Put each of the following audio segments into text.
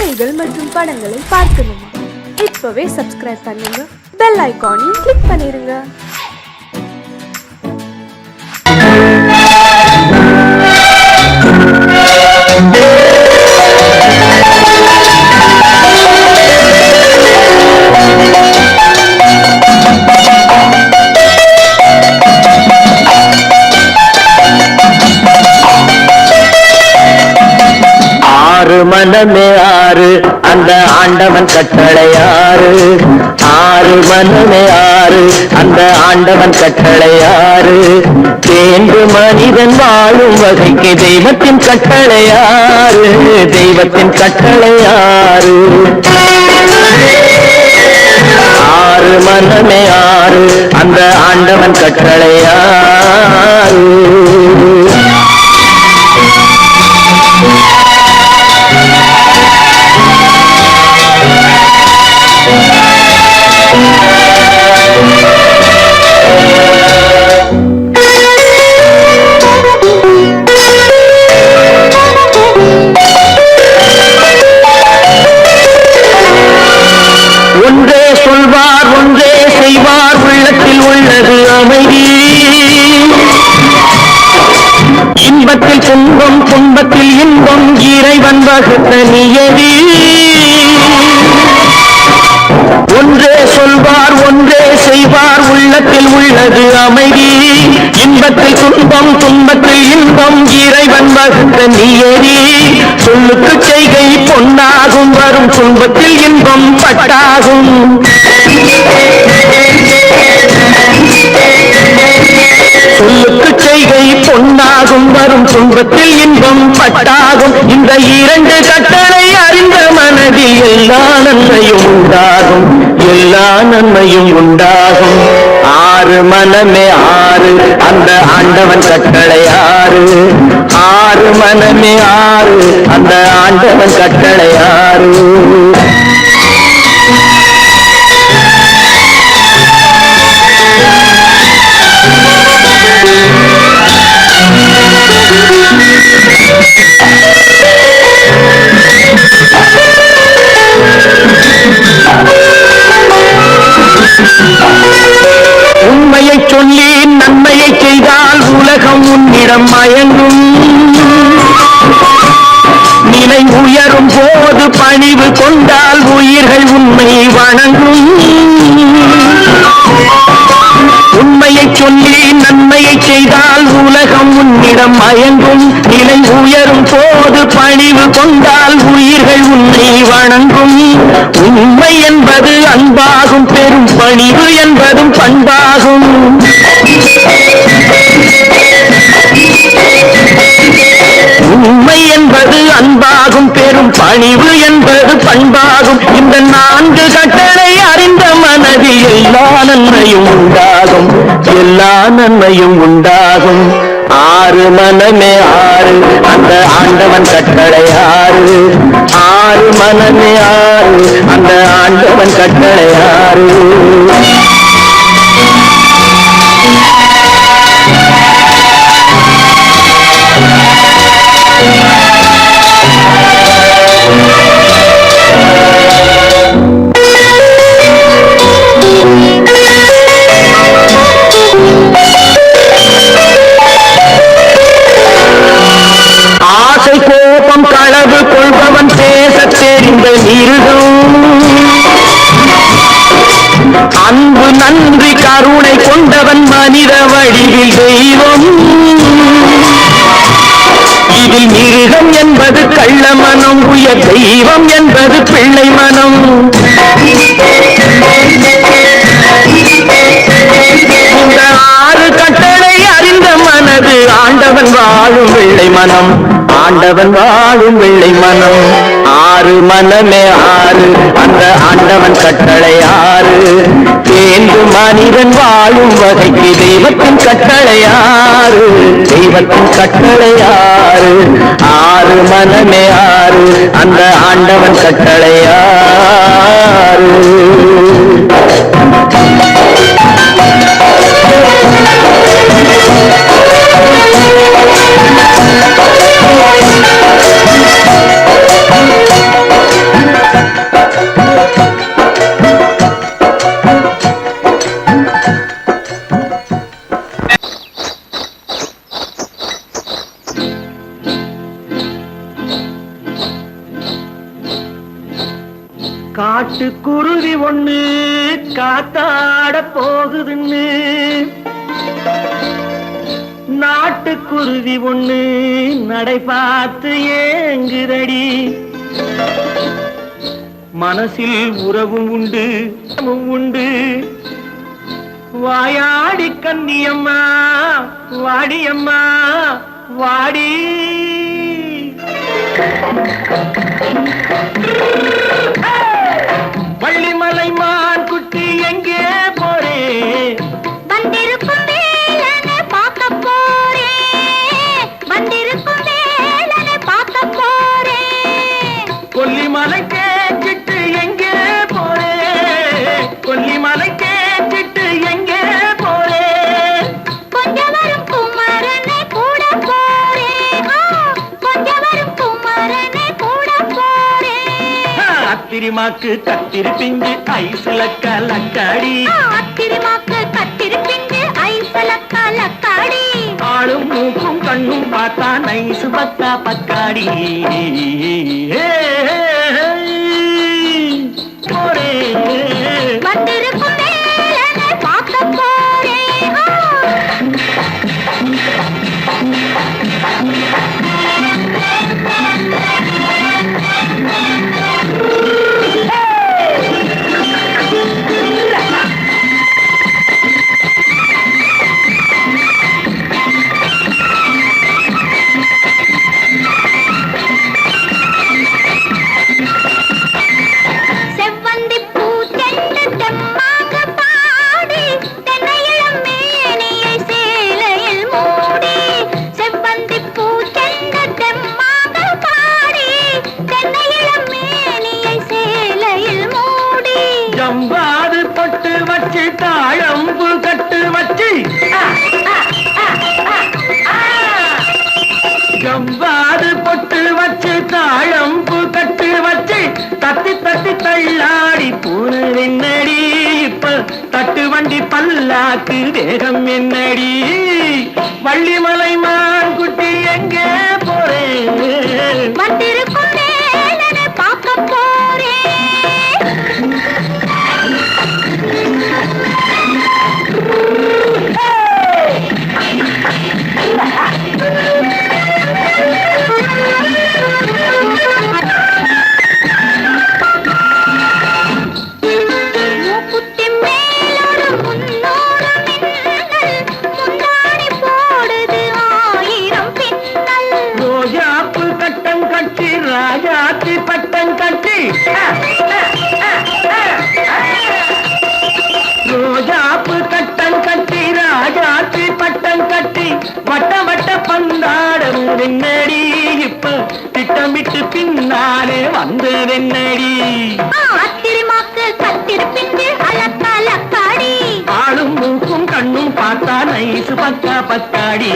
கதைகள் மற்றும் படங்களை பார்க்கணுமா? இப்பவே சப்ஸ்கிரைப் பண்ணுங்க, பெல் ஐகானையும் கிளிக் பண்ணிருங்க. மனமே ஆறு அந்த ஆண்டவன் கட்டளையாறு, ஆறு மனமே ஆறு அந்த ஆண்டவன் கட்டளையாறு. தேர்ந்து மனிதன் வாழும் வகைக்கு தெய்வத்தின் கட்டளையாறு, தெய்வத்தின் கட்டளையாறு. ஆறு மனமே ஆறு அந்த ஆண்டவன் கட்டளையாறு. ஒன்றே சொல்வார் ஒன்றே செய்வார், உள்ளத்தில் உள்ளது அமைதி. இன்பத்தில் துன்பம் துன்பத்தில் இன்பம், இறைவன் வகுத்த நியதி. ஒன்றே சொல்வார் ஒன்றே செய்வார், உள்ளத்தில் உள்ளது அமைதி. இன்பத்தில் துன்பம் துன்பத்தில் இன்பம், இறைவன் வகுத்த நியதி. சொல்லுக்கு செய்கை பொன்னாகும், வரும் துன்பத்தில் இன்பம் பட்டாகும். சொல்லுக்கு செய்கை பொன்னாகும், வரும் துன்பத்தில் இன்பம் பட்டாகும். இந்த இரண்டு கட்டளை அறிந்த மனதில் எல்லா நன்மையும் உண்டாகும், எல்லா நன்மையும் உண்டாகும். ஆறு மனமே ஆறு அந்த ஆண்டவன் கட்டளையாறு, ஆறு மனமே ஆறு அந்த ஆண்டவன் கட்டளையாறு. உண்மையை சொல்லி நன்மையை செய்தால் உலகம் உன்னிடம் மயங்கும். நிலை உயரும் போது பணிவு கொண்டால் உயிர்கள் உண்மை வணங்கும். உண்மையை சொல்லி நன்மையை செய்தால் உலகம் உன்னிடம் மயங்கும். நிலை உயரும் போது பணிவு கொண்டால் உயிர்கள் உன்னை வணங்கும். உண்மை என்பது அன்பாகும், பெரும் பணிவு என்பதும் பண்பாகும். உண்மை என்பது அன்பாகும், பெரும் பணிவு என்பது பண்பாகும். இந்த நான்கு கட்டளை அறிந்த மனதில் எல்லா நன்மையும் உண்டாகும், எல்லா நன்மையும் உண்டாகும். ஆறு மனமே ஆறு அந்த ஆண்டவன் கட்டளையாறு, ஆறு மனமே ஆறு அந்த ஆண்டவன் கட்டளையாறு. ஆசை கோபம் களவு கொள்பவன் பேச தெரிந்த மிருகம். அன்பு நன்றி கருணை கொண்டவன் மனித வடிவில் தெய்வம். இதில் மிருகம் என்பது கள்ள மனம், உயர் தெய்வம் என்பது பிள்ளை மனம். இந்த ஆறு கட்டளை அறிந்த மனது ஆண்டவன் வாழும் வெள்ளை மனம், ஆண்டவன் வாழும் வெள்ளை மனம். ஆறு மனமே ஆறு அந்த ஆண்டவன் கட்டளையாறு. தேர்ந்து மனிதன் வாழும் வகைக்கு தெய்வத்தின் கட்டளையாறு, தெய்வத்தின் கட்டளையாறு. ஆறு மனமே ஆறு அந்த ஆண்டவன் கட்டளையாறு. காட்டுக்குருவி ஒண்ணு காத்தாட போகுதுன்னு நாட்டுக்குருவி ஒண்ணு நடை பார்த்து ஏங்குதடி. மனசில் உறவும் உண்டு உண்டு. வாயாடி கன்னியம்மா வாடியம்மா வாடி. வள்ளிமலை மான் குட்டி எங்கே போறே? வந்திருக்கும் வேலனை பார்க்க போறேன். வந்திருக்கும் வேலனை பார்க்க போறேன். கொல்லிமலை கேச்சிட்டு எங்கே போறே? கொல்லிமலை கேச்சிட்டு எங்கே போறே? கொஞ்சம் வரும் குமரனை கூட போறேன். கொஞ்சம் வரும் குமரனை கூட போறேன். அத்திரிமாக்கு கத்திரி பிஞ்சு ஐசுல கலக்காடி. அத்திரிமாக்கு கத்திரி பிஞ்சு ஐசுல கலக்காடி. ஆளும் மூக்கும் கண்ணும் பார்த்தா நைசு பக்கா பக்காடி. போரே வந்திருக்கும் வேலனை பார்க்க போறேன். செவ்வந்தி பூ செண்டு தெம்மாக பாடி தென்னையிளம் மேனியை சேலையில் மூடி. செவ்வந்தி பூ செண்டு தெம்மாக பாடி தென்னையிளம் மேனியை சேலையில் மூடி. ஜம்பாது பொட்டு வச்சு தாழம்பு கட்டு வச்சு. ஜம்பாது பொட்டு வச்சு தாழம்பு கட்டு வச்சு தட்டி தட்டி தள்ளாடி பூன என்னடி. இப்ப தட்டு வண்டி பல்லாக்கு வேகம் என்னடி. வள்ளிமலை மான் குட்டி எங்கே போறேன்? வந்திருக்கும் வேலனை பார்க்க போறேன். மூக்குத்தி மேலோடு முன்னோடு மின்னல். முந்தாணி போடுது ஆயிரம் பின்னல். ரோஜாப்பு கட்டம் கட்டி ராஜாத்தி பட்டம் கட்டி. ரோஜாப்பு கட்டம் கட்டி ராஜாத்தி பட்டம் கட்டி வட்ட வட்ட பந்தாடம் என்னடி. இப்ப திட்டமிட்டு பின்னாலே வந்ததென்னடி. அத்திரிமாக்கு கத்திரி பிஞ்சு அலக்காடி. ஆளும் மூக்கும் கண்ணும் பார்த்தா நைசு பக்கா பக்காடி.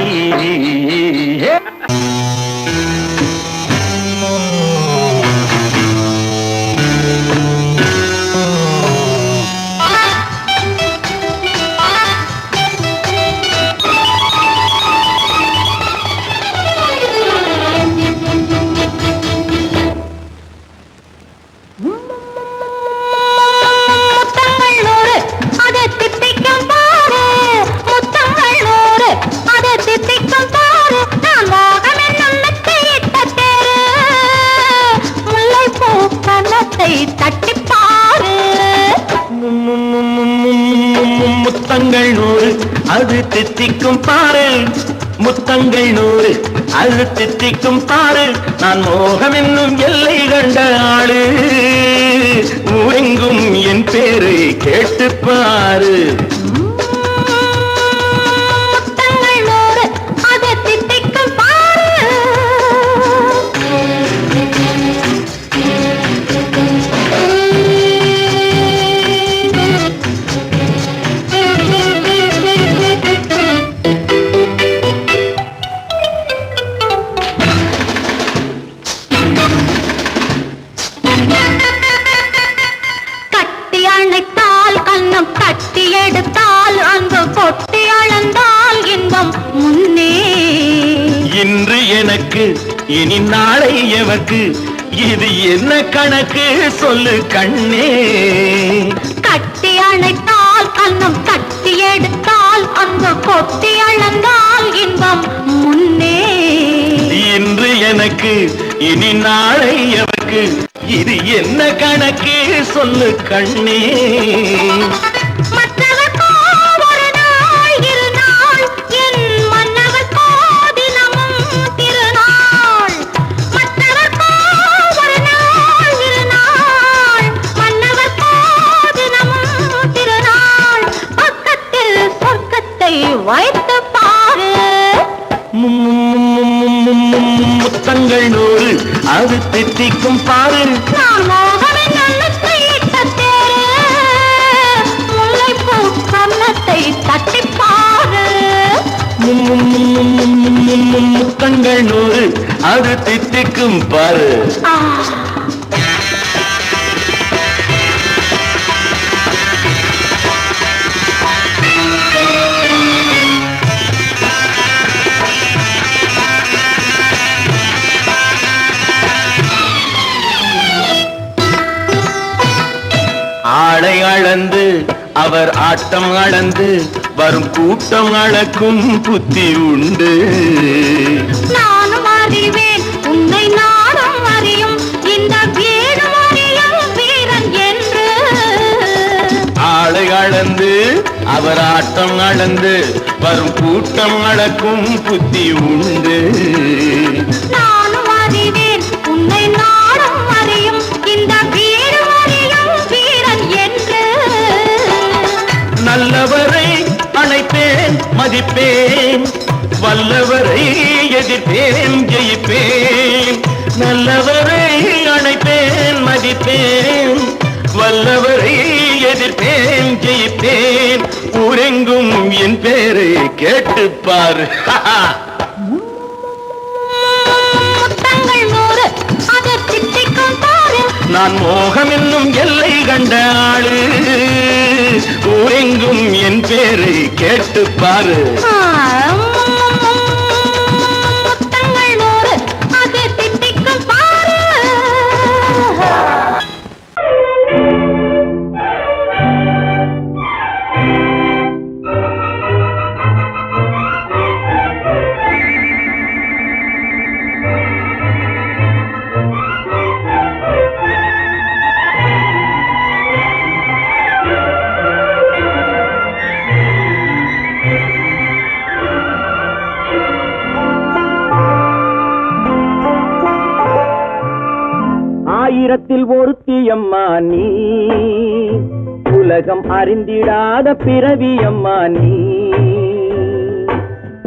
முத்தங்கள் நூறு அதை தித்திக்கும் பாரு. முத்தங்கள் நூறு அதை தித்திக்கும் பாரு. நான் மோகம் என்னும் மெத்தையிட்ட தேரு. முல்லைப்பூ கன்னத்தை தட்டிப் பாரு. முத்தங்கள் நூறு அது தித்திக்கும் பாரு. முத்தங்கள் நூறு அது தித்திக்கும் பாரு. நான் மோகம் என்னும் எல்லை கண்ட ஆளு. ஊரெங்கும் என் பேரை கேட்டு பாரு. முத்தங்கள் நூறு அதை தித்திக்கும் பாரு. கட்டி அணைத்தால் கண்ணம் கட்டி எடுத்தால் அன்பு கொட்டி அளந்தால் இன்பம் முன்னே. இன்று எனக்கு இனி நாளை எவர்க்கு இது என்ன கணக்கு சொல்லு கண்ணே. கட்டி அணைத்தால் கண்ணம் கட்டி எடுத்தால் அந்த கொட்டி அளந்தால் இன்பம் முன்னே. இன்று எனக்கு இனி நாளை எவருக்கு, இது என்ன கணக்கு சொல்லு கண்ணே. மற்றவர்க்கோ ஒரு நாள் இரு நாள், என் மன்னவர்க்கோ தினமும் திருநாள். மற்றவர்க்கோ ஒரு நாள் இரு நாள், மன்னவர்க்கோ தினமும் திருநாள். பக்கத்தில் சொர்க்கத்தை வைத்து பாரு. முத்தங்கள் 100 அது தித்திக்கும் பாரு. நான் மோகனின் நல்லத்தை இட்ட தேரு, முல்லைப்பூ கன்னத்தை தட்டிப் பாரு. முத்தங்கள் 100 அது தித்திக்கும் பாரு. ஆ, ஆளை அளந்து அவர் ஆட்டம் அளந்து வரும் கூட்டம் அளக்கும் புத்தி உண்டு. நானும் அறிவேன் உன்னை நானும் அறியும் இந்த வீடும் அறியும் வீரன் என்று. ஆளை அளந்து அவர் ஆட்டம் அளந்து வரும் கூட்டம் அளக்கும் புத்தி உண்டு. நானும் அறிவேன் உன்னை நானும் அறியும் இந்த வீடும் அறியும் வீரன் என்று. நல்லவரை அணைப்பேன் மதிப்பேன், வல்லவரை எதிர்ப்பேன் ஜெயிப்பேன். நல்லவரை அணைப்பேன் மதிப்பேன், வல்லவரை எதிர்ப்பேன் ஜெயிப்பேன். ஊரெங்கும் என் பேரை கேட்டுப்பார். முத்தங்கள் 100 அதை தித்திக்கும் பாரு. நான் மோகம் என்னும் எல்லை கண்ட ஆளு, ஊரெங்கும் என் பேரை கேட்டுப்பாரு. முத்தங்கள் 100 அதை தித்திக்கும் பாரு. ஆயிரத்தில் ஒருத்தி அம்மா நீ, உலகம் அறிந்திடாத பிறவி அம்மா நீ.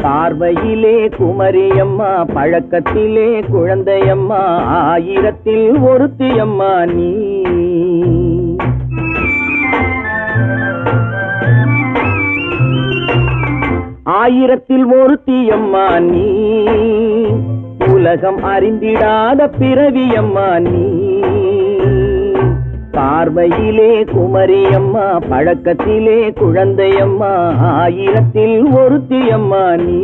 பார்வையிலே குமரியம்மா, பழக்கத்திலே குழந்தையம்மா. ஆயிரத்தில் ஒருத்தி அம்மா நீ. ஆயிரத்தில் ஒருத்தி அம்மா நீ, உலகம் அறிந்திடாத பிறவி அம்மா நீ. பார்வையிலே குமரியம்மா, பழக்கத்திலே குழந்தையம்மா. ஆயிரத்தில் ஒருத்தி அம்மா நீ.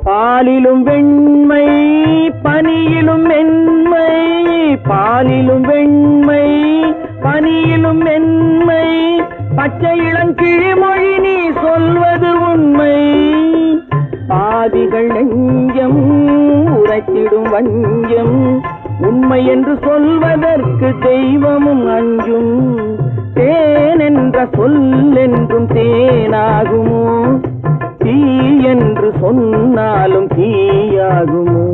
பாலிலும் வெண்மை பனியிலும் மென்மை, பாலிலும் வெண்மை பனியிலும் மென்மை. பச்சை இளங்கிழிமொழி நீ சொல்வது உண்மை. பாதிகள் நெஞ்சம் உரைத்திடும் வஞ்சம், உண்மை என்று சொல்வதற்கு தெய்வமும் அஞ்சும். தேன் என்ற சொல் என்றும் தேனாகுமோ, தீ என்று சொன்னாலும் தீயாகுமோ.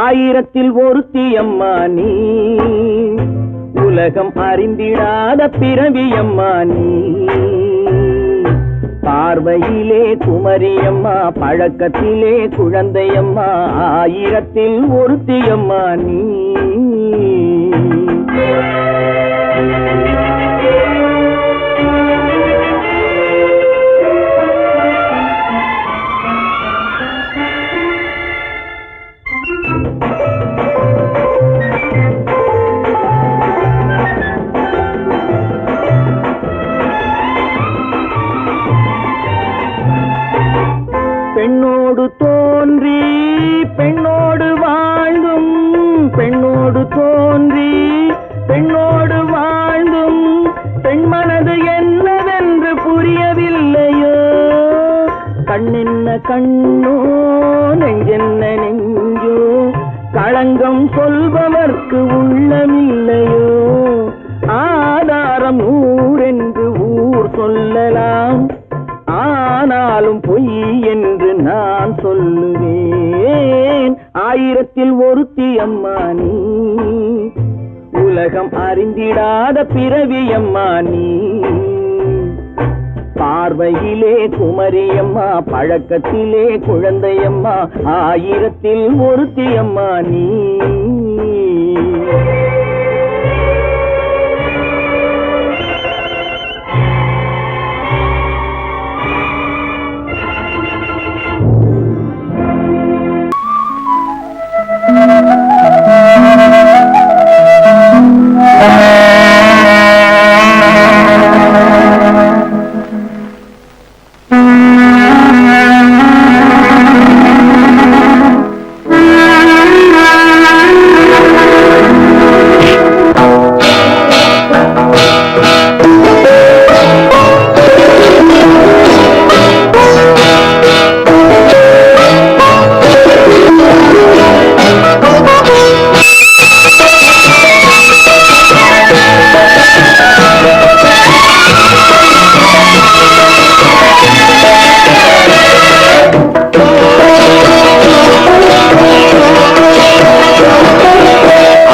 ஆயிரத்தில் ஒருத்தி அம்மா நீ, உலகம் அறிந்திடாத பிறவி அம்மா நீ. பார்வையிலே குமரியம்மா, பழக்கத்திலே குழந்தையம்மா. ஆயிரத்தில் ஒருத்தி அம்மா நீ. பெண்ணோடு தோன்றி பெண்ணோடு வாழ்ந்தும் பெண்ணோடு தோன்றி பெண்ணோடு வாழ்ந்தும் பெண்மனது என்னவென்று புரியவில்லையோ கண்ணென்ன கண்ணோ நெஞ்சென்ன நெஞ்சோ களங்கம் சொல்பவர்க்கு உள்ளமில்லையோ ஆதாரம் ஊரென்று ஊர் சொல்லலாம் ஆனாலும் பொய் என்று நான் சொல்லுவேன் ஆயிரத்தில் ஒருத்தி அம்மா நீ உலகம் அறிந்திடாத பிறவி அம்மா நீ பார்வையிலே குமரியம்மா பழக்கத்திலே குழந்தையம்மா ஆயிரத்தில் ஒருத்தி அம்மா நீ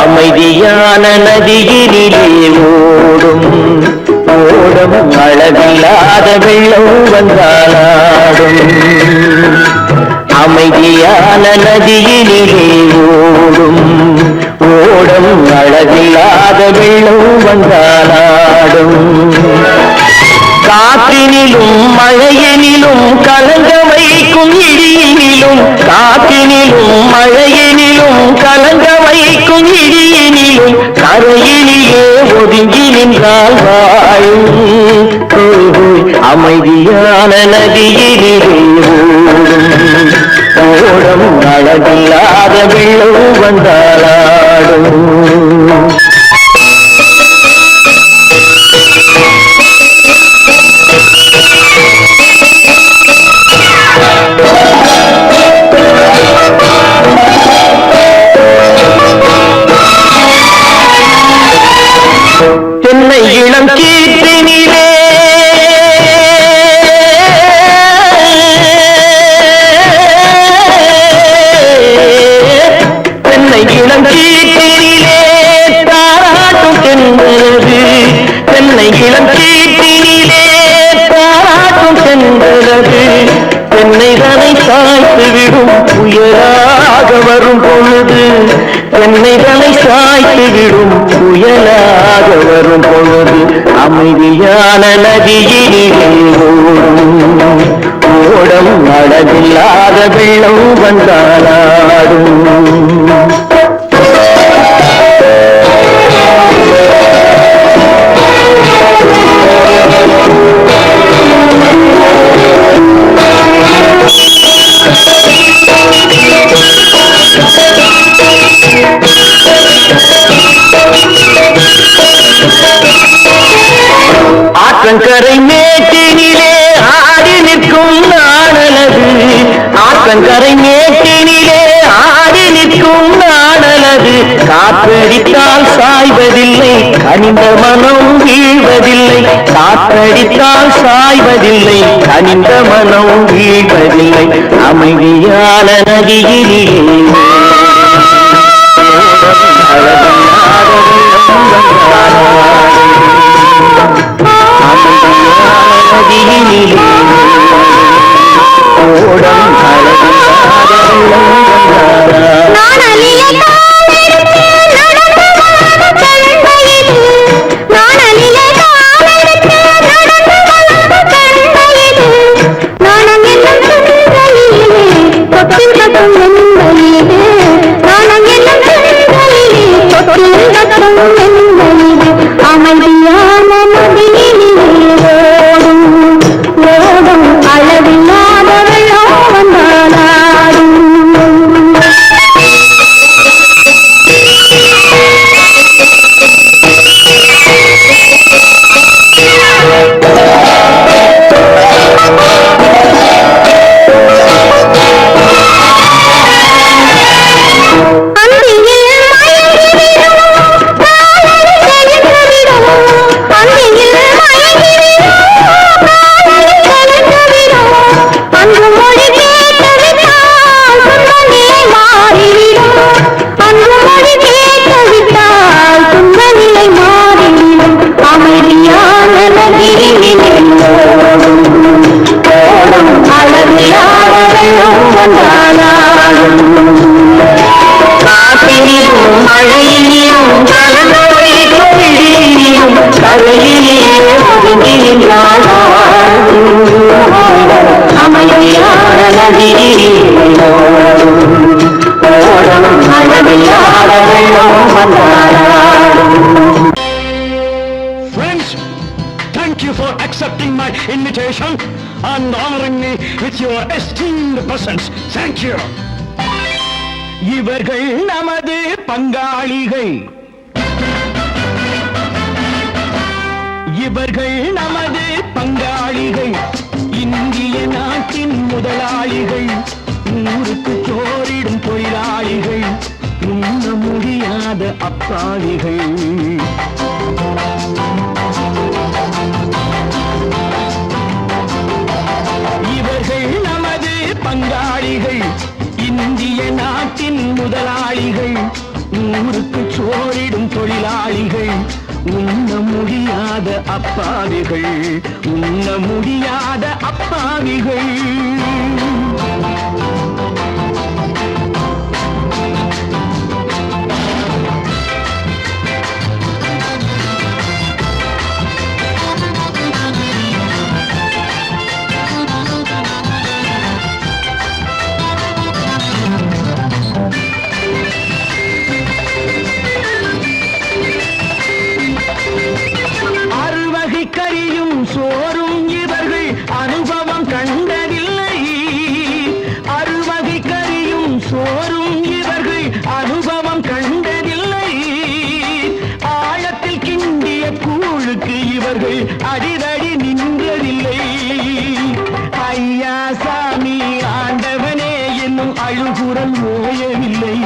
அமைதியான நதியினிலே ஓடும் ஓடும் அளவில்லாத வெள்ளம் வந்தாலாடும் அமைதியான நதியினிலே ஓடும் ஓடும் அளவில்லாத வெள்ளம் வந்தாலாடும் காற்றினிலும் மழையினிலும் கலங்க வைக்கும் இடியினிலும் காற்றினிலும் மழையினிலும் கலங்க வைக்கும் இடியினிலும் கரையினிலே ஒதுங்கி நின்றால் வாழும் அமைதியான நதியினிலே ஓடும் அழகில்லாத வெள்ளம் வந்தாலாடும் தென்னை இளம் கீற்றினிலே தென்னை இளம் கீற்றினிலே தாராட்டும் சென்றது தென்னை இளம் கீற்றினிலே தாராட்டும் சென்றது தென்னை தனை சாய்த்து விடும் புயலாக வரும் பொழுது தென்னை தனை சாய்த்து விடும் புயலாக வரும் பொழுது அமைதியான நதியிலே ஓடும் அழகில்லாத வெள்ளம் வந்தாலாடும் ஆற்றங்கரை மேட்டினிலே ஆடி நிற்கும் நாணலது ஆற்றங்கரை மேட்டினிலே ஆடி நிற்கும் நாணலது காற்றடித்தால் சாய்வதில்லை கனிந்த மனம் வீழ்வதில்லை காற்றடித்தால் சாய்வதில்லை கனிந்த மனம் வீழ்வதில்லை அமைதியான நதியிலே அமைதியான நதியிலே ஓடும் Friends, thank you for accepting my invitation and honoring me with your esteemed presence. Thank you. இவர்கள் நமது பங்காளிகள், இவர்கள் நமது பங்காளிகள், இந்திய நாட்டின் முதலாளிகள், ஊருக்கு சோறிடும் தொழிலாளிகள், உண்ண முடியாத அப்பாவிகள். இவர்கள் நமது பங்காளிகள், இந்திய நாட்டின் முதலாளிகள், ஊருக்கு சோறிடும் தொழிலாளிகள், உண்ண முடியாத அப்பாவிகள், உண்ண முடியாத அப்பாவிகள். கறியும் சோறும் இவர்கள் அனுபவம் கண்டதில்லை. அறுவகை கறியும் சோறும் இவர்கள் அனுபவம் கண்டதில்லை. ஆழத்தில் கிண்டிய கூழுக்கு இவர்கள் அடிதடி நின்றதில்லை. ஐயா சாமி ஆண்டவனே என்னும் அழுகுரல் ஓயவில்லை.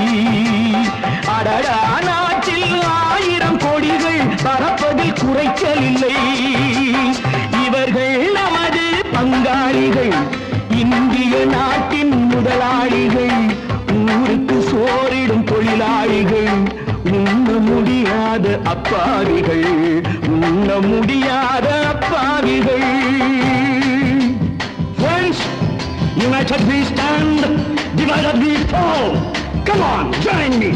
அடடா நாட்டில் 1000 கோடிகள் பறப்பதில் குறைச்சலில்லை. இவர்கள் நமது பங்காளிகள், இந்திய நாட்டின் முதலாளிகள், ஊருக்கு சோறிடும் தொழிலாளிகள், உண்ண முடியாத அப்பாவிகள், உண்ண முடியாத அப்பாவிகள். Friends, united we stand, divided we fall. Come on, join me.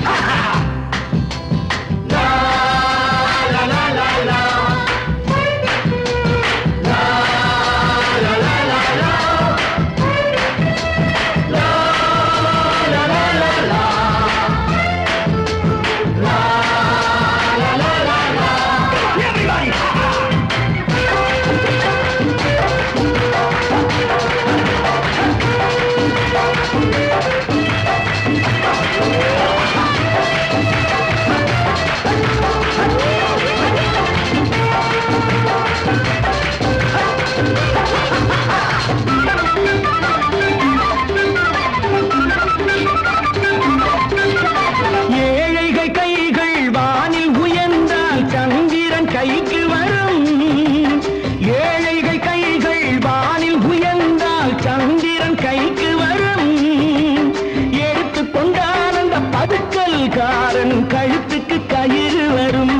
கழுத்துக்கு கயிறு வரும்.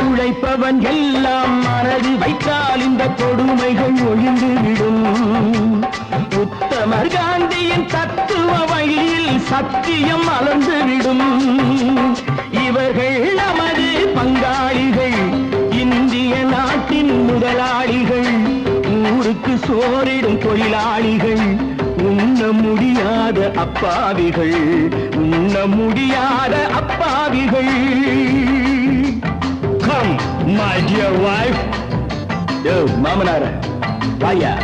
உழைப்பவன் எல்லாம் மனது வைத்தால் இந்த கொடுமைகள் ஒழிந்துவிடும். உத்தமர் காந்தியின் தத்துவ வழியில் சத்தியம் மலர்ந்துவிடும். இவர்கள் நமது பங்காளிகள், இந்திய நாட்டின் முதலாளிகள், ஊருக்கு சோறிடும் தொழிலாளிகள், உண்ண முடியாத அப்பாவிகள், உண்ண முடியாத அப்பாவிகள். Come, my dear wife. Yo, மாமனார வாயா.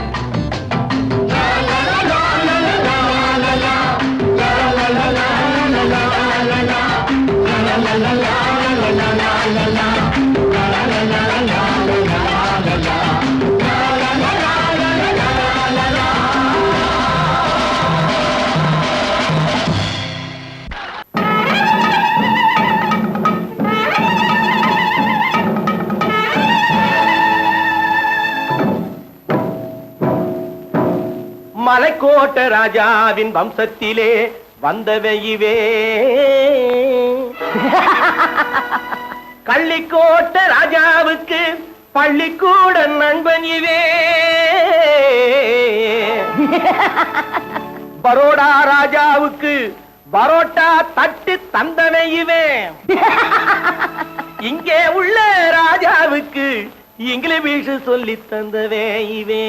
மலைக்கோட்ட ராஜாவின் வம்சத்திலே வந்தவையுவே, கள்ளிக்கோட்ட ராஜாவுக்கு பள்ளிக்கூட நண்பன் இவே. பரோடா ராஜாவுக்கு பரோட்டா தட்டு தந்தனை இவே. இங்கே உள்ள ராஜாவுக்கு இங்கிலீஷ் சொல்லி தந்தவே இவே.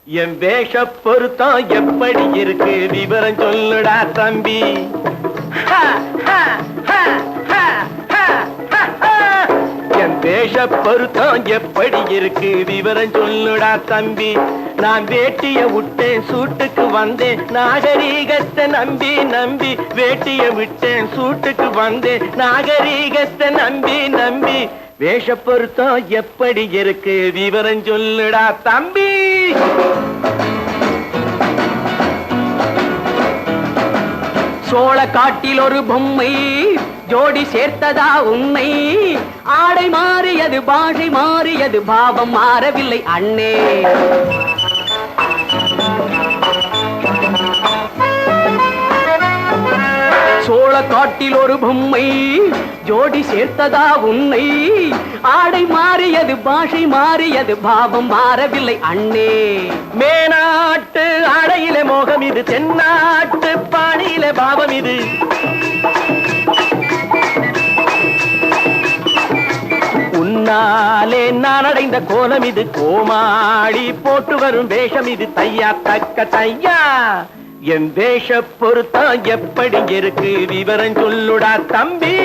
என் வேஷ பொருத்தம் எப்படி இருக்கு விவரம் சொல்லுடா தம்பி. என் வேஷ பொருத்தம் எப்படி இருக்கு விவரம் சொல்லுடா தம்பி. நான் வேட்டிய விட்டேன் சூட்டுக்கு வந்தேன் நாகரீகத்தை நம்பி நம்பி. வேட்டிய விட்டேன் சூட்டுக்கு வந்தேன் நாகரீகத்தை நம்பி நம்பி. வேஷ பொருத்தம் எப்படி இருக்கு விவரம் சொல்லுடா தம்பி. சோழ காட்டில் ஒரு பொம்மை ஜோடி சேர்த்ததா உன்னை. ஆடை மாறியது பாஷை மாறியது பாவம் மாறவில்லை அண்ணே. சோழ காட்டில் ஒரு பொம்மை ஜோடி சேர்த்ததா உன்னை. ஆடை மாறியது பாஷை மாறியது பாவம் மாறவில்லை அண்ணே. மேனாட்டு ஆடையிலே மோகம் இது தென்னாட்டு பாணியிலே பாவம் இது. உன்னாலே நான் அடைந்த கோலம் இது. கோமாளி போட்டு வரும் வேஷம் இது. தையா தக்க தையா. என் வேஷ பொருத்தம் எப்படி இருக்கு விவரம் சொல்லுடா தம்பி.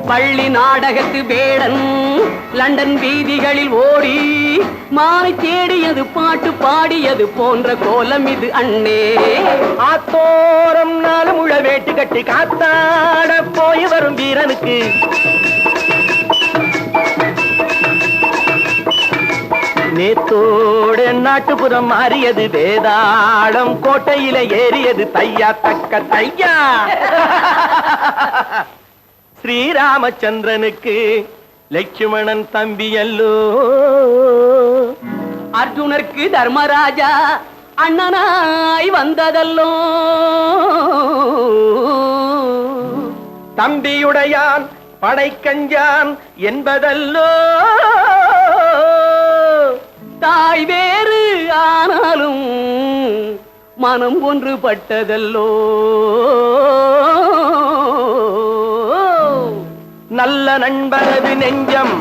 பள்ளி நாடகத்து வேடன் லண்டன் வீதிகளில் ஓடி மாலை தேடியது பாட்டு பாடியது போன்ற கோலம் இது அண்ணே. ஆத்தோரம் நாலு முழ வேட்டு கட்டி காத்தாட போய் வரும் வீரனுக்கு நேத்தோடு நாட்டுப்புறம் மாறியது. வேதாளம் கோட்டையில ஏறியது. தையா தக்க தையா. ஸ்ரீராமச்சந்திரனுக்கு லட்சுமணன் தம்பி அல்லோ. அர்ஜுனருக்கு தர்மராஜா அண்ணனாய் வந்ததல்லோ. தம்பியுடையான் படைக்கஞ்சான் என்பதல்லோ. தாய் வேறு ஆனாலும் மனம் ஒன்றுபட்டதல்லோ. நல்ல நண்பனது நெஞ்சம்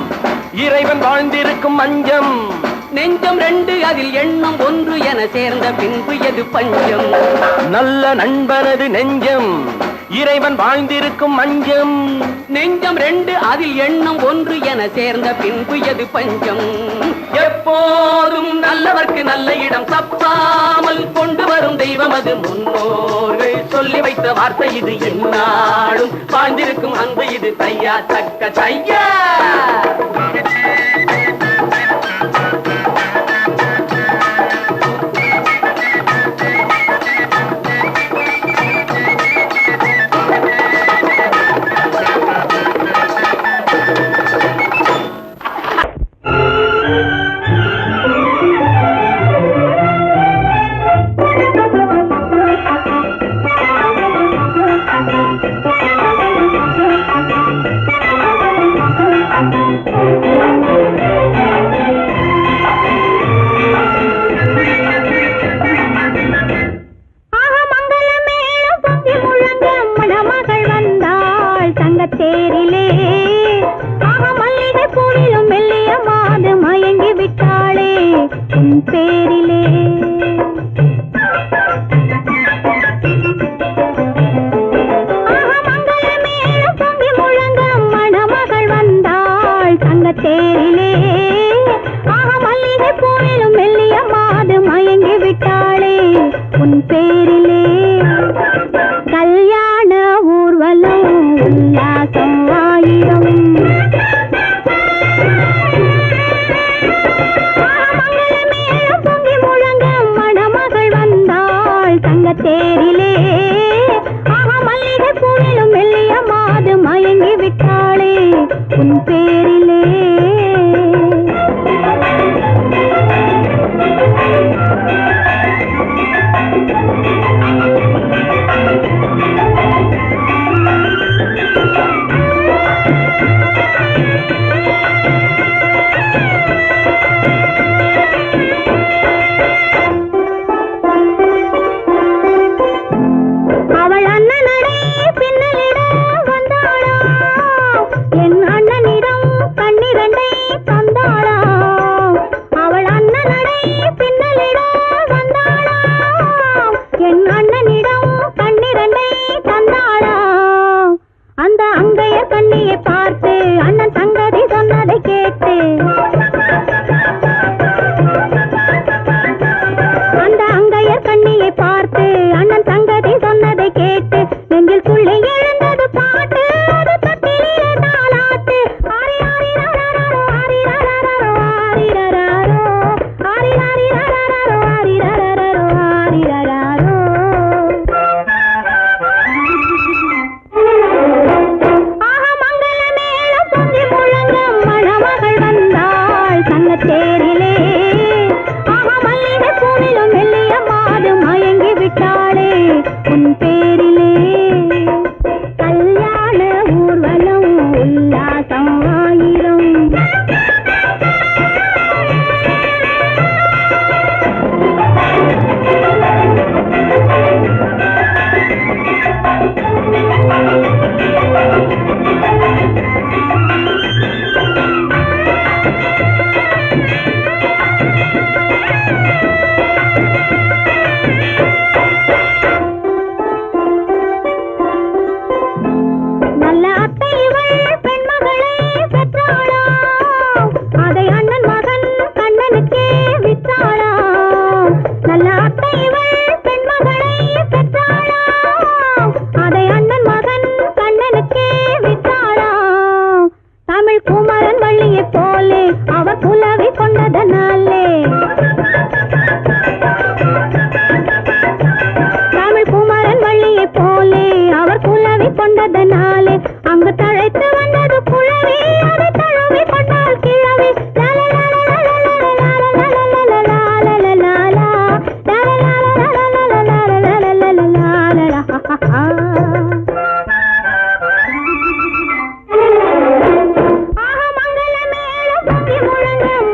இறைவன் வாழ்ந்திருக்கும் மஞ்சம். நெஞ்சம் ரெண்டு அதில் எண்ணம் ஒன்று என சேர்ந்த பின்பு எது பஞ்சம். நல்ல நண்பனது நெஞ்சம் இறைவன் வாழ்ந்திருக்கும் மஞ்சம். நெஞ்சம் ரெண்டு அதில் எண்ணம் ஒன்று என சேர்ந்த பின்பு எது பஞ்சம். எப்போதும் நல்லவர்க்கு நல்ல இடம் தப்பாமல் கொண்டு வரும் தெய்வம் அது. முன்னோர்கள் சொல்லி வைத்த வார்த்தை இது. என்னாலும் வாழ்ந்திருக்கும் அன்பு இது. தையா தக்க தையா. அங்கையர் கண்ணியை பார்த்து அண்ணன் சங்கதி சொன்னதை கேட்டு அந்த அங்கையர் கண்ணியை பார்த்து அண்ணன் சங்கதி சொன்னதை கேட்டு நெஞ்சில் துள்ளி எழுந்தது பாட்டு அது தட்டிலே தாலாட்டு ஆரி ஆரி ரரரரோ ஆரி ரரரரோ ஆரி ரரரோ ஆரி ஆரி ரரரரோ ஆரி ரரரரோ ஆரி ரரரோ ஆஹா மங்கள மேளம் பொங்கி முழங்கும் மணமகள் வந்தாள் சங்கத்தேரிலே ஆஹா மல்லிகை பூவிலும் மெல்லிய மாது மயங்கி விட்டாளே உன் பேரிலே கல்யாண ஊர்வலம் உல்லாசம் ஆயிரம் நல்ல அத்தை இவள் பெண்மகளை பெற்றாளாம் அதை அண்ணன் மகன் கண்ணனுக்கே விற்றாளாம் நல்ல அத்தை இவள் பெண்மகளை பெற்றாளாம் அதை அண்ணன் மகன் கண்ணனுக்கே விற்றாளாம் தமிழ் குமரன் வள்ளியைப் போலே அவர் புலவி கொண்டதனாலே தமிழ் குமரன் வள்ளியைப் போலே அவர் குலவி கொண்டதனாலே அங்கு தழைத்து வந்தது குழவி அதை தழுவி கொண்டால் கிழவி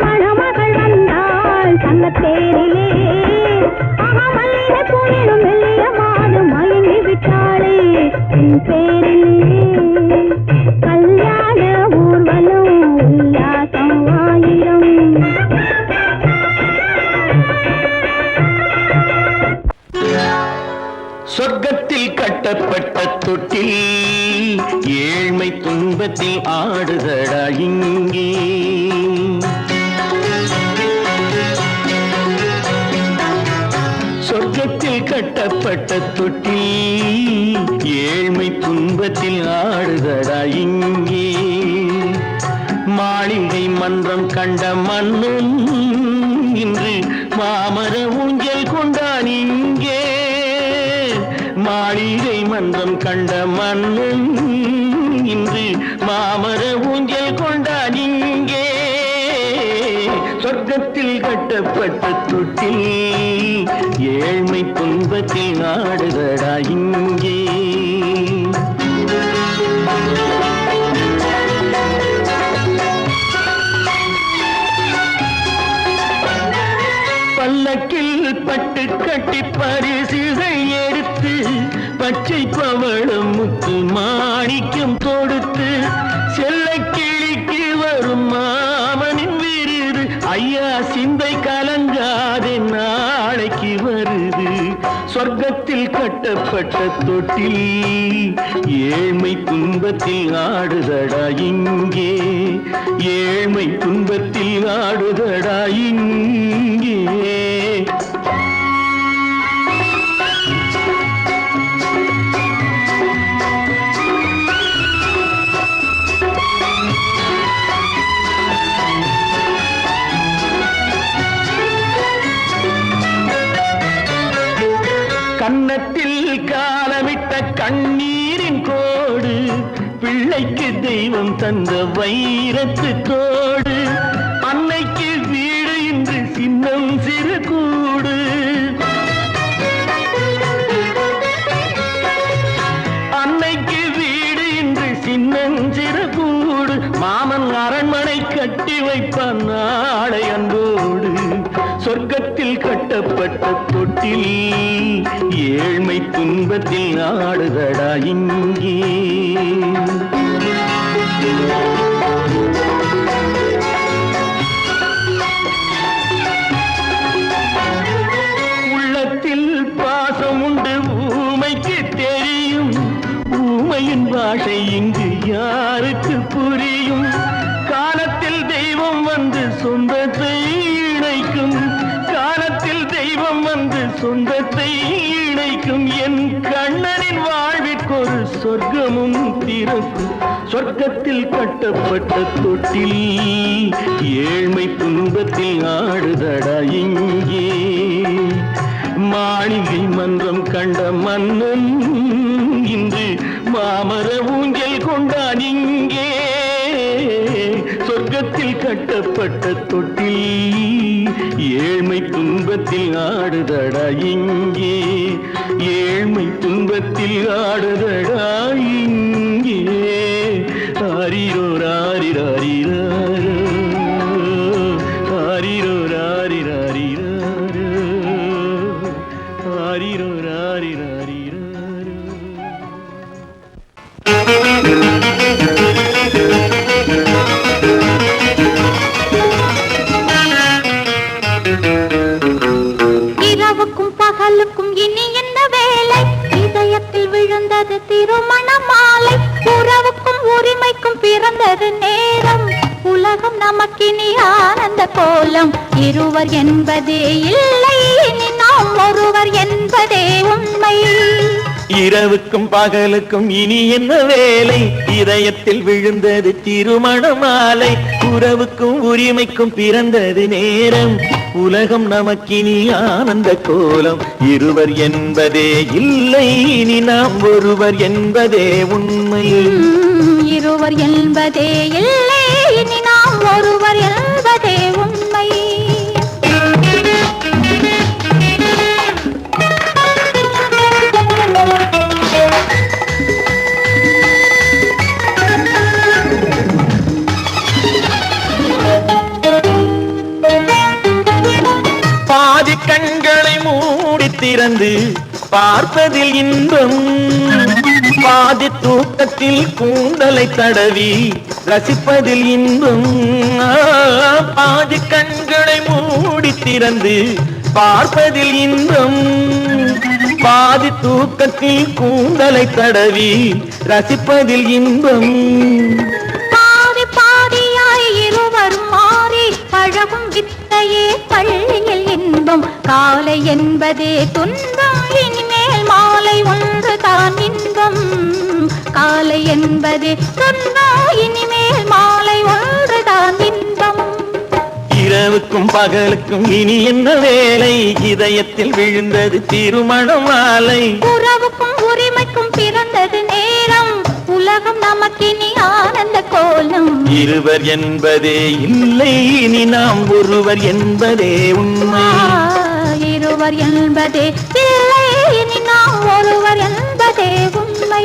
மணமகள் வந்தாள் சங்கத்தேரிலே ஆஹா மல்லிகை பூவிலும் மெல்லிய மாது மயங்கி விட்டாளே உன் பேரிலே கல்யாண ஊர்வலம் உல்லாசம் ஆயிரம் சொர்க்கத்தில் கட்டப்பட்ட தொட்டில் ஏழ்மை துன்பத்தில் ஆடுதடா இங்கே சொர்க்கத்தில் கட்டப்பட்ட தொட்டில் ஏழ்மை துன்பத்தில் ஆடுதடா இங்கே மாளிகை மன்றம் கண்ட மன்னன் இன்று மாமர ஊஞ்சல் கொண்டான் இங்கே மாளிகை மன்றம் கண்ட மன்னன் இன்று மாமர ஊஞ்சல் கொண்டான் இங்கே சொர்க்கத்தில் கட்டப்பட்ட தொட்டில் ஏழ்மை துன்பத்தில் ஆடுதடா இங்கே பல்லக்கில் பட்டு கட்டி பரிசுகள் எடுத்து பச்சை பவளம் முத்து மாணிக்கம் தொடுத்து செல்ல கிளிக்கு வரும் மாமனின் விருது ஐயா சிந்தை கலங்காதே நாளைக்கு வருது சொர்க்கத்தில் கட்டப்பட்ட தொட்டில் ஏழ்மை துன்பத்தில் ஆடுதடா இங்கே ஏழ்மை துன்பத்தில் ஆடுதடா இங்கே கன்னத்தில் காலமிட்ட கண்ணீரின் கோடு பிள்ளைக்கு தெய்வம் தந்த வைரத்து தோடு அன்னைக்கு வீடு இன்று சின்னம் சிறு கூடு அன்னைக்கு வீடு இன்று சின்னஞ்சிறு கூடு மாமன் அரண்மனை கட்டி வைப்பான் நாளை அன்போடு சொர்க்கத்தில் கட்டப்பட்ட தொட்டில் ஏழ்மை துன்பத்தில் ஆடுதடா இங்கே உள்ளத்தில் பாசம் உண்டு ஊமைக்கு தெரியும் ஊமையின் பாஷை இங்கு சொர்க்கமும் திறக்கும் சொர்க்கத்தில் கட்டப்பட்ட தொட்டில் ஏழ்மை துன்பத்தில் ஆடுதடா இங்கே மாளிகை மன்றம் கண்ட மன்னன் இன்று மாமர ஊஞ்சல் கொண்டான் இங்கே சொர்க்கத்தில் கட்டப்பட்ட தொட்டில் ஏழ்மை துன்பத்தில் ஆடுதடா இங்கே ஏழ்மை துன்பத்தில் ஆடுதடா இங்கே ஆரிரோ ராரிராரிராரோ ஆரிரோ ராரிராரிராரோ ஆரிரோ ராரிராரிராரோ இரவுக்கும் பகலுக்கும் இனி என்ன வேலை இதயத்தில் விழுந்தது திருமண மாலை உறவுக்கும் உரிமைக்கும் பிறந்தது நேரம் உலகம் நமக்கினி ஆனந்த கோலம் இருவர் என்பதே இல்லை இனி நாம் ஒருவர் என்பதே உண்மை இரவுக்கும் பகலுக்கும் இனி என்ன வேலை இதயத்தில் விழுந்தது திருமண மாலை உறவுக்கும் உரிமைக்கும் பிறந்தது நேரம் உலகம் நமக்கினி ஆனந்த கோலம் இருவர் என்பதே இல்லை இனி நாம் ஒருவர் என்பதே உண்மை இருவர் என்பதே இல்லை இனி நாம் ஒருவர் என்பதே உண்மை பாதி கண்களை மூடி திறந்து பார்ப்பதில் இன்பம் பாதி தூக்கத்தில் கூந்தலை தடவி ரசிப்பதில் இன்பம் பாதி கண்களை மூடி திறந்து பார்ப்பதில் இன்பம் பாதி தூக்கத்தில் கூந்தலை தடவி ரசிப்பதில் இன்பம் பாதி பாதியாய் இருவர் மாறி பழகும் வித்தையே பள்ளியில் இன்பம் காலை என்பதே துன்பம் இனிமேல் மாலை ஒன்று தான் இன்பம் காலை என்பதே துன்பம் இனிமேல் மாலை ஒன்று தான் இன்பம் இரவுக்கும் பகலுக்கும் இனி என்ன வேலை இதயத்தில் விழுந்தது திருமண மாலை உறவுக்கும் உரிமைக்கும் பிறந்தது நேரம் உலகம் நமக்கினி ஆனந்த கோலம் இருவர் என்பதே இல்லை இனி நாம் ஒருவர் என்பதே உண்மை இருவர் என்பதே இல்லை இனி நாம் ஒருவர் என்பதே உண்மை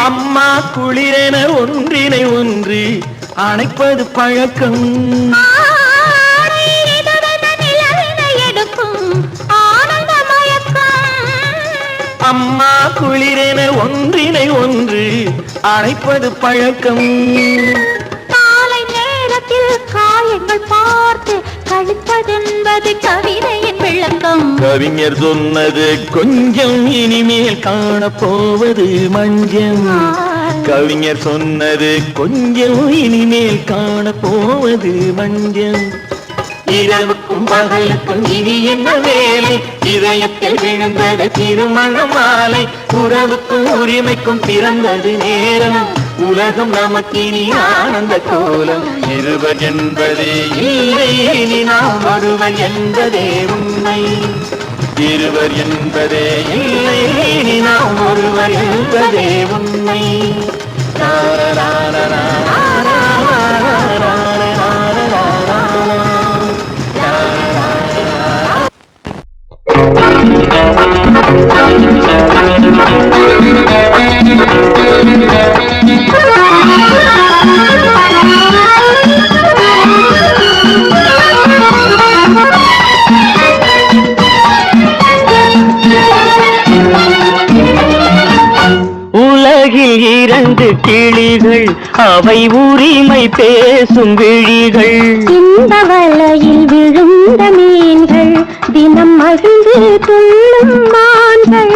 அம்மா குளிரென ஒன்றினை ஒன்று அணைப்பது பழக்கம் அம்மா குளிரென ஒன்றினை ஒன்று அணைப்பது பழக்கம் காலை நேரத்தில் காயங்கள் பார்த்து கழிப்பதென்பது கவிதையின் விளக்கம் கவிஞர் சொன்னது கொஞ்சம் இனிமேல் காணப்போவது மஞ்சம் கவிஞர் சொன்னது கொஞ்சம் இனிமேல் காணப்போவது மஞ்சம் இரவுக்கும் பகலுக்கும் இனி என்ன வேலை இதயத்தில் விழுந்தது திருமண மாலை உறவுக்கும் உரிமைக்கும் பிறந்தது நேரம் உலகம் நமக்கினி ஆனந்த கோலம் இருவர் என்பதே இல்லை இனி நாம் ஒருவர் என்பதே உண்மை இருவர் என்பதே இல்லை இனி நாம் ஒருவர் என்பதே உண்மை உலகில் இரண்டு கிளிகள் அவை உரிமை பேசும் விழிகள் இந்த வலையில் விழுந்த மீன்கள் தினம் மகிழ்ந்து துள்ளும் மான்கள்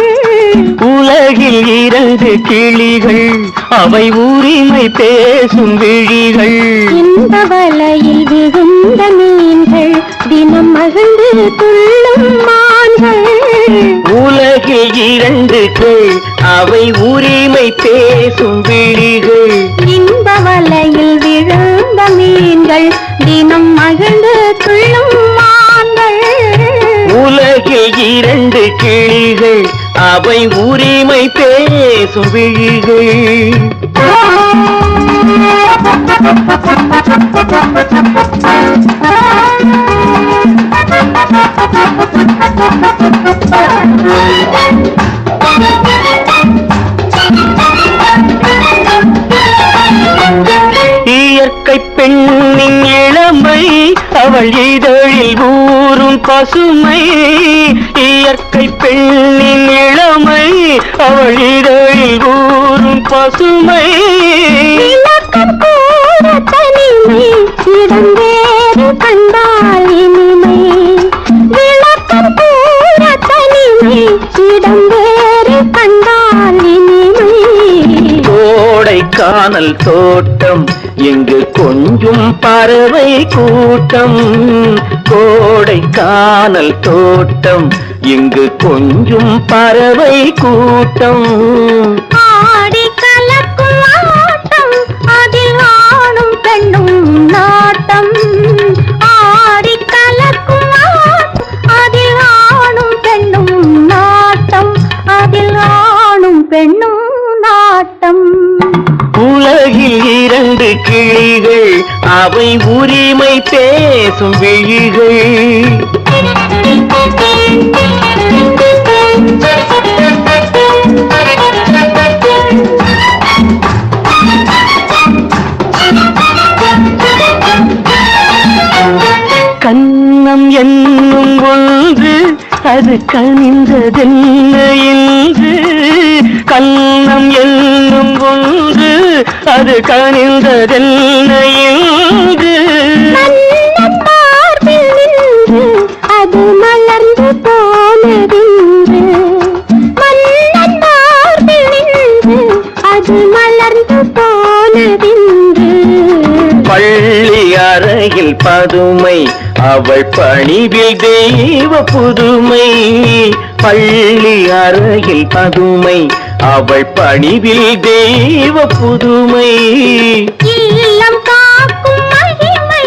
உலகில் 2 கிளிகள் அவை உரிமை பேசும் விழிகள் இந்த வலையில் விழுந்த மீன்கள் தினம் மகிழ்ந்து துள்ளும் மான்கள் உலகில் 2 கிளை அவை உரிமை பேசும் விழிகள் இந்த வலையில் விழுந்த மீன்கள் தினம் மகிழ்ந்து துள்ளும் மான்கள் உலகில் 2 கிளிகள் அவை உரிமை பேசும் விழிகள் இயற்கை பெண்ணின் இளமை அவள் இதழில் ஊறும் பசுமை இயற்கை பெண்ணின் இளமை அவள் இதழில் ஊறும் பசுமை விளக்கம் கூற தனிமை இடம் வேறு கண்டால் இனிமை விளக்கம் கூற தனிமை இடம் வேறு கண்டால் இனிமை கோடைக்கானல் தோட்டம் எங்கு கொஞ்சும் பறவை கூட்டம் கோடைக்கானல் தோட்டம் எங்கு கொஞ்சும் பறவை கூட்டம் ஆடி கலக்கும் ஆட்டம் அதில் ஆணும் பெண்ணும் நாட்டம் ஆடி கலக்கும் ஆட்டம் அதில் ஆணும் பெண்ணும் நாட்டம் அதில் ஆணும் பெண்ணும் நாட்டம் உலகில் 2 கிளிகள் அவை உரிமை பேசும் விழிகள் கன்னம் என்னும் ஒன்று அது கனிந்ததென்ன என்று கன்னம் என்னும் ஒன்று அது கனிந்ததென்ன என்று மார்பில் நின்று அது மலர்ந்து போனதென்று மன்னன் மார்பில் நின்று அது மலர்ந்து போனதென்று பள்ளி அறையில் பதுமை அவள் பணிவில் தெய்வ புதுமை பள்ளி அறையில் பதுமை அவள் பணிவில் தெய்வ புதுமை இல்லம் காக்கும் மகிமை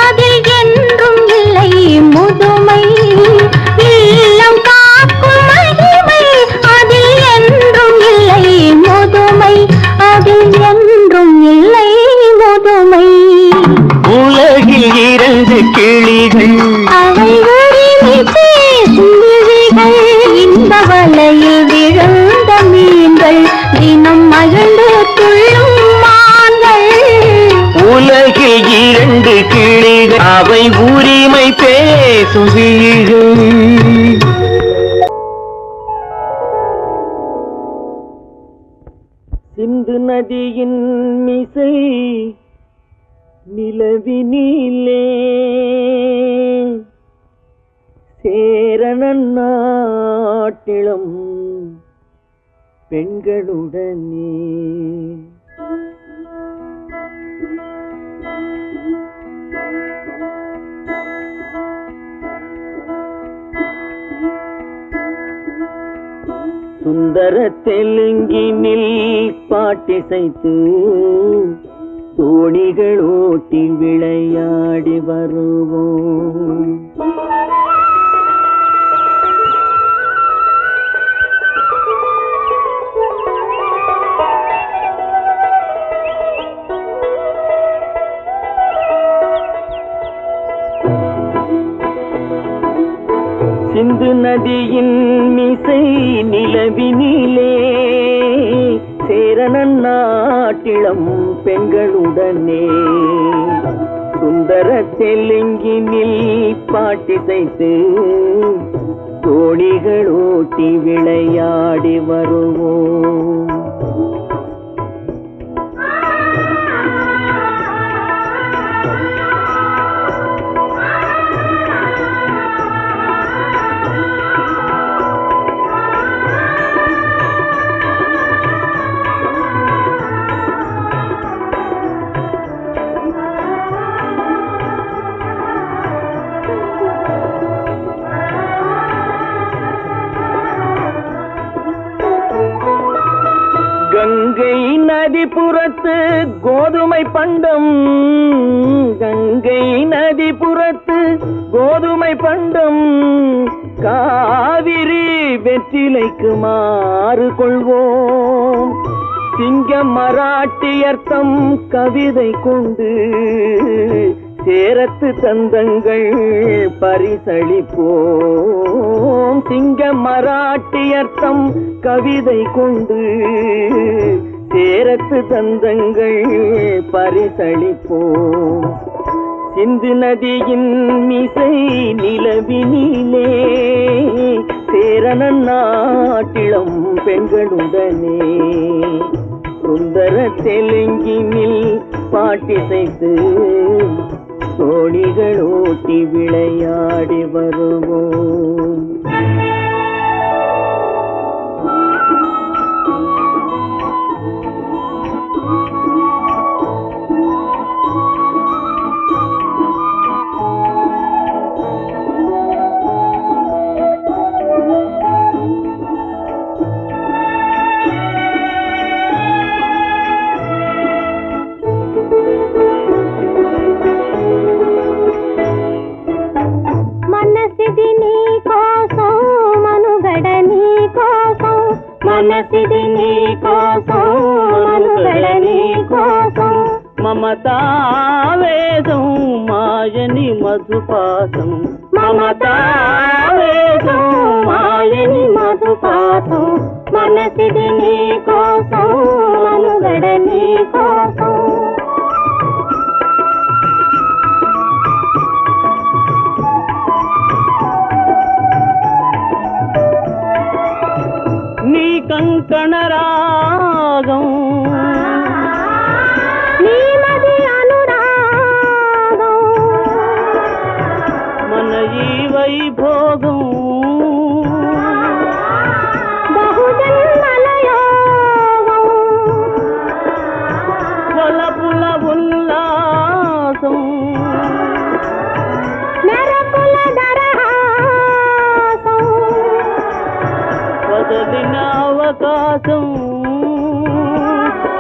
அதில் என்றும் இல்லை முதுமை இல்லம் காக்கும் மகிமை அதில் என்றும் இல்லை முதுமை அதில் என்றும் இல்லை முதுமை உலகில் 2 கிளிகள் அவை உரிமை பேசும் விழிகள் இந்த வலையில் விழுந்த மீன்கள் தினம் மகிழ்ந்து துள்ளும் மான்கள் உலகில் 2 கிளிகள் அவை உரிமை பேசும் விழிகள் சிந்து நதியின் மிசை நிலவினிலே சேரணன் நாட்டிலும் பெண்களுடனே சுந்தர தெலுங்கினில் பாட்டிசைத்து தோணிகள் ஓட்டி விளையாடி வருவோம் சிந்து நதியின் மிசை நிலவினிலே சேரணன் நாட்டிளம் பெண்களுடனே சுந்தர தெலுங்கினில் பாட்டிசைத்து தோணிகள் ஓட்டி விளையாடி வருவோம் புறத்து கோதுமை பண்டம், கங்கை நதி புறத்து கோதுமை பண்டம், காவிரி வெற்றிலைக்கு மாறு கொள்வோம். சிங்கம் மராட்டியர்த்தம் கவிதை கொண்டு சேரத்து தந்தங்கள் பரிசளிப்போம். சிங்கம் மராட்டியர்த்தம் கவிதை கொண்டு சேரத்து தந்தங்கள் பரிசளிப்போம். சிந்து நதியின் மிசை நிலவினிலே சேரணன் நாட்டிளம் பெண்களுடனே சுந்தர தெலுங்கினில் பாட்டிசைத்து தோணிகள் ஓட்டி விளையாடி வருவோம். మనసిది నీ కోసం మనుగడ నీ కోసం మమతావేదం మాయని మధుపాసం మమతావేదం మాయని మధుపాసం మనసిది నీ కోసం మనుగడ నీ కోసం నీ కంకణ రాగం నీ మది అనురాగం మన ఈ వైభోగం బహుజన్మల యోగం వలపుల ఉల్లాసం మెరపుల దరహాసం వదలిన అవకాశం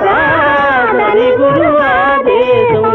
సాధని గురు ఆదేశం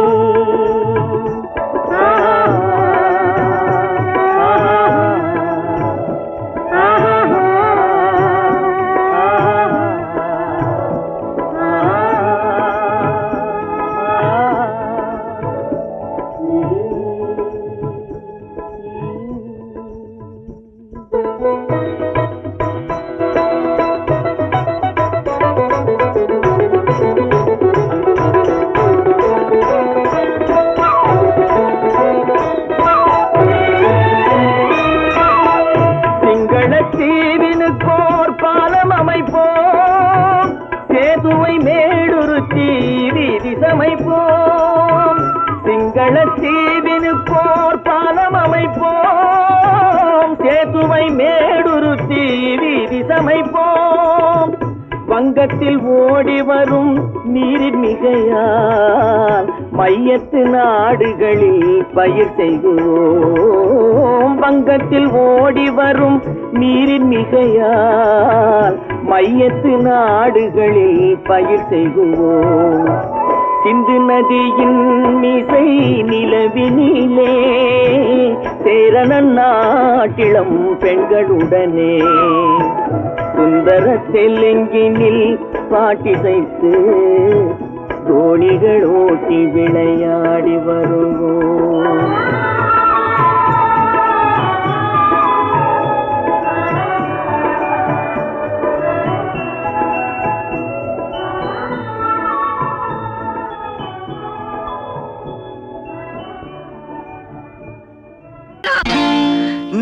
தீவினுக்கோர் பாலம் அமைப்போம் சேதுவை மேடுருத்தி வீதி சமைப்போம் சிங்கள தீவினுக்கோர் பாலம் அமைப்போம் சேதுவை மேடுருத்தி வீதி சமைப்போம் வங்கத்தில் ஓடி வரும் நீரின் மிகையால் மையத்து நாடுகளில் பயிர் செய்வோம் வங்கத்தில் ஓடி வரும் நீரின் மிகையால் மையத்து நாடுகளில் பயிர் செய்வோம் சிந்து நதியின் மிசை நிலவினிலே சேரணன் நாட்டிளம் பெண்களுடனே சுந்தர தெலுங்கினில் பாட்டிசைத்து தோணிகள் ஓட்டி விளையாடி வருவோம்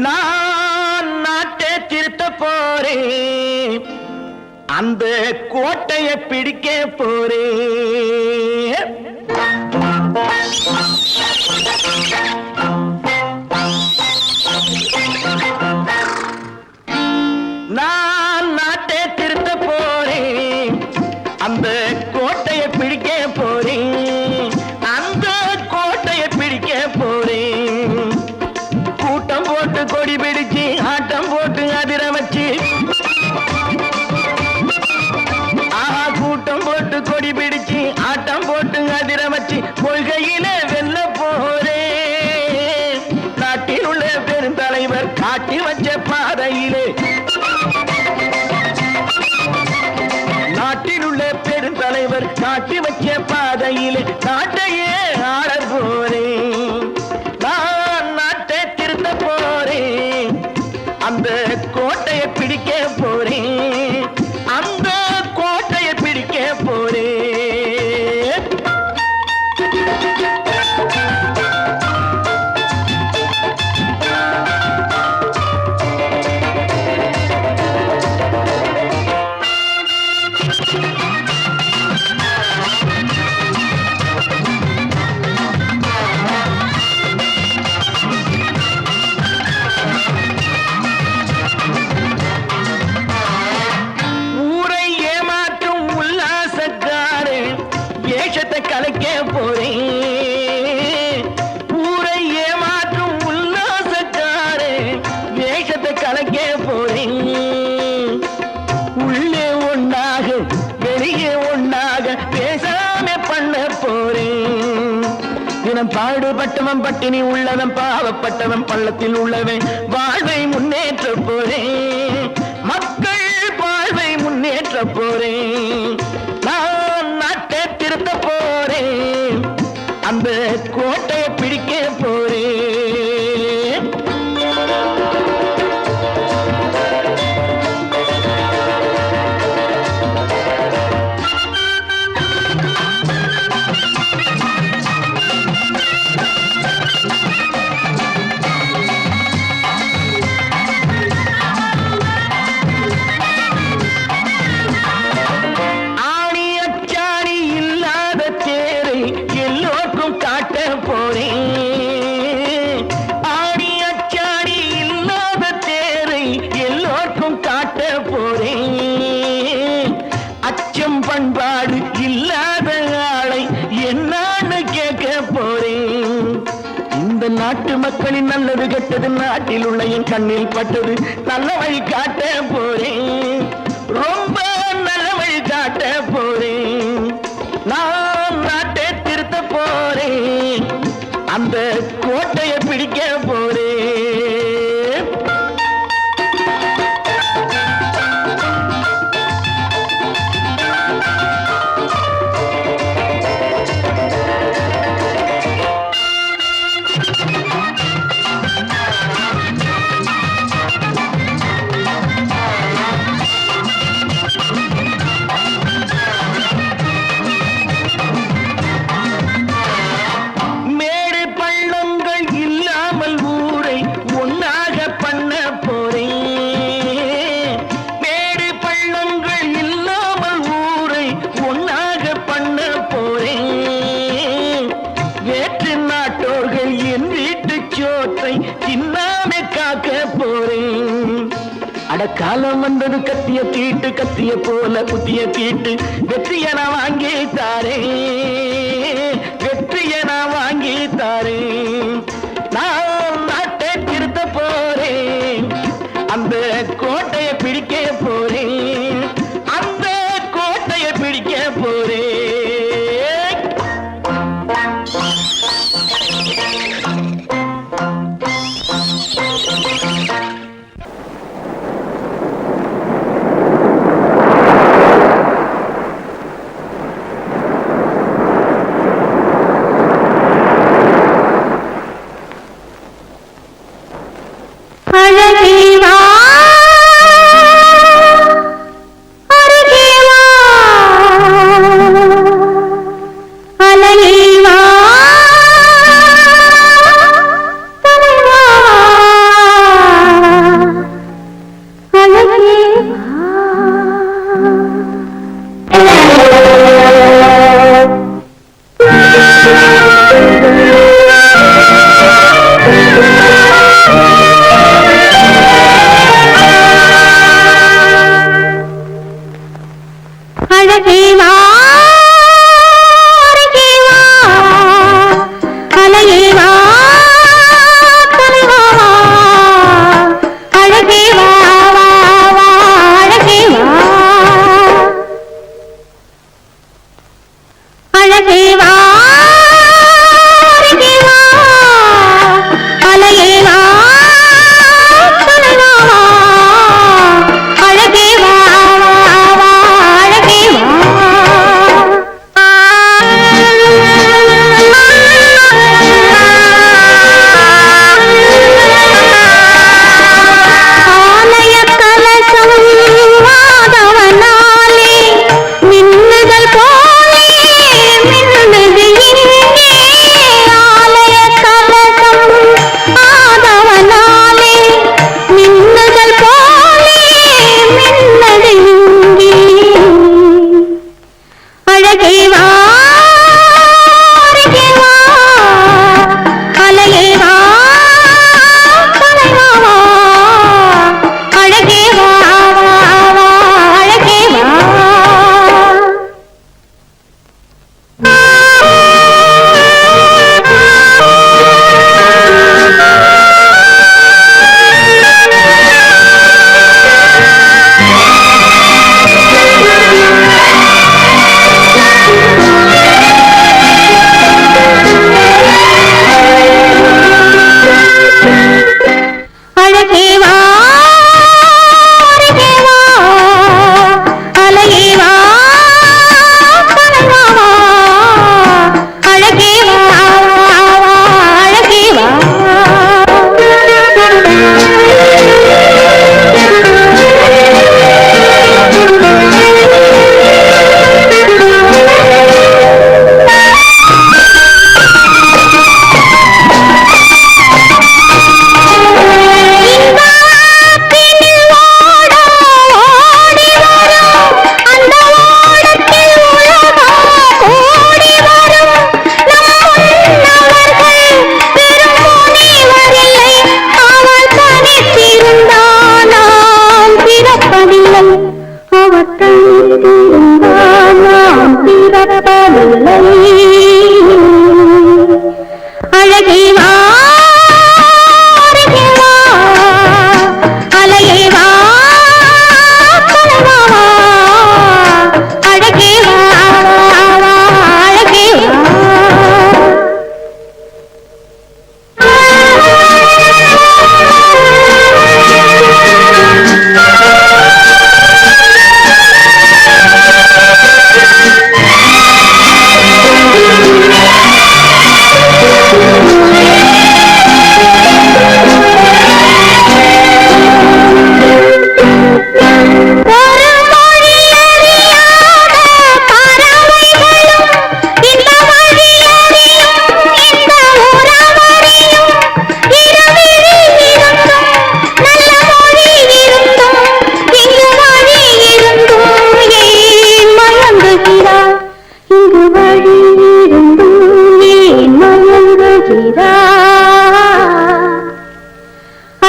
நான் நாட்டை திருத்த போறேன் அந்த கோட்டையை பிடிக்க போறேன் நான் நாட்டை திருத்த போறேன் அந்த கோட்டையை பிடிக்க போறேன் அந்த கோட்டையை பிடிக்க போறேன் கூட்டம் போட்டு கொடி பிடிச்சு ஆட்டம் போட்டு அதிர வச்சு கூட்டம் போட்டு கொடி பிடிச்சு காட்டி வச்ச பாதையிலே நாட்டில் உள்ள பெருந்தலைவர் காட்டி வச்ச பாதையிலே நாட்டையே ஆள போறேன். நான் நாட்டை திருத்த போறேன். அந்த கோட்டையை பிடிக்க போறேன். அந்த கோட்டையை பிடிக்க போறேன். ஊரை ஏமாற்றும் உல்லாசக்காரன் வேஷத்தை கலைக்க போறேன். ஊரை ஏமாற்றும் உல்லாசக்காரன் வேஷத்தை கலைக்க போறேன். உள்ளே ஒண்ணாக வெளியே ஒண்ணாக பேசாம பண்ண போறேன். தினம் பாடுபட்டவன் பட்டினி உள்ளவன் பாவப்பட்டவன் பள்ளத்தில் உள்ளவன் வாழ்வை முன்னேற்ற போறேன். மக்கள் வாழ்வை முன்னேற்ற போறேன். நான் நாட்டை திருத்த போறேன். அந்த கோட்டையை பிடிக்க போறேன். ஆணி அச்சாணி இல்லாத தேரை எல்லோருக்கும் காட்ட போறேன். ஆணி அச்சாணி இல்லாத தேரை எல்லோருக்கும் காட்ட போறேன். அச்சம் பண்பாடு இல்லாத ஆளை என்னான்னு கேட்க போறேன். இந்த நாட்டு மக்களின் நல்லது கெட்டது நாட்டில் உள்ள என் கண்ணில் பட்டது நல்ல வழி காட்ட போறேன். ரொம்ப நல்ல வழி காட்ட போறேன். நான் நாட்டை திருத்த போறேன். அந்த கோட்டையை பிடிக்க போறேன். மேடு பள்ளங்கள் இல்லாமல் ஊரை ஒன்னாக பண்ண போறேன். மேடு பள்ளங்கள் இல்லாமல் ஊரை ஒன்னாக பண்ண போறேன். வேற்று நாட்டோர்கள் என் வீட்டு சோற்றை தின்னாம காக்க போறேன். அடக்காலம் வந்தது கத்திய தீட்டு கத்திய போல புத்திய தீட்டு வெற்றிய நான் வாங்கி தாரேன். வெற்றிய நான் வாங்கி தாரேன். நான் நாட்டை திருத்த போறேன். அந்த கோட்டையை பிடிக்க போறேன். அந்த கோட்டையை பிடிக்க போறேன். அழகே வா அருகே வா அழகே வா தலைவா அழகே வா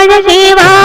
அழகே வா